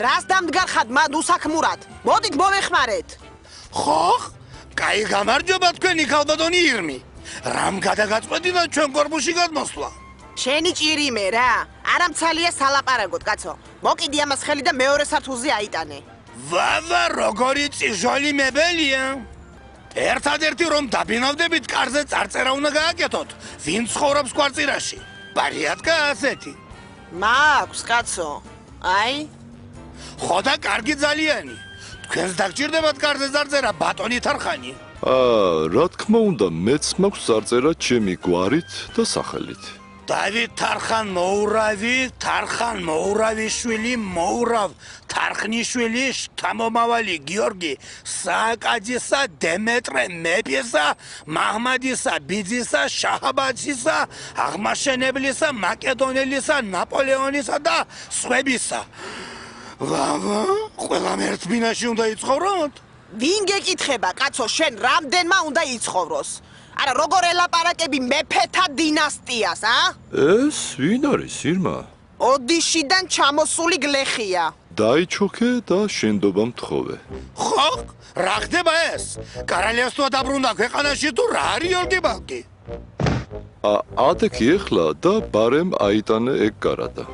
რას დამდგარხად მად უსაქმურად? მოდით მოვეხმარეთ. ხო? კაი გამარჯობა თქვენი ქალბატონი ირმი. რამ გადაგაწყვეტინა ჩვენ კორპუსში გადმოსვლა? შენი ჭირიმე რა. არამცალია სალაპარაკოთ, კაცო. მოკიდი ამას ხელი და მეორე სართულზე აიტანე. ვავა, როგორი წიჟოლი მებელია. ერთადერთი რომ დაბინავდებით, კარზე წარწერა უნდა გააკეთოთ. ვინ ცხოვრობს კვარტირაში? ბარიატკა ასეთი. მაქვს, კაცო. აი, ხო და კარგი ძალიანი. თქვენს დაგჭირდებათ კარზე წარწერა ბატონი თარხანი. რა თქმა უნდა, მეც მაქვს წარწერა ჩემი გვარით და სახელით. დავით თარხან მოურავიშვილი მოურავ თარხნიშვილი შთამომავალი გიორგი სააკაძისა დემეტრე მეპისა მაჰმადისა ბიძისა შაჰაბაძისა აღმაშენებლისა მაკედონელისა ნაპოლეონისა და სხვებისა. ვავა, ყველამ ერთ ბინაში უნდა იცხოვროთ? ვინ გეკითხება, კაცო, შენ რამდენმა უნდა იცხოვროს? არა, როგორ ელაპარაკები მეფეთა დინასტიას, ეს ვინ არის, ირმა? ოდიშიდან ჩამოსული გლეხია. დაიჩოქე და შენდობა მთხოვე. ხო? რა ხდება ეს? კარალევსტვა დაბრუნდა ქვეყანაში თუ რა არის ოლგებალკი? ადექი ეხლა და ბარემ აიტანე ეგ გარადა.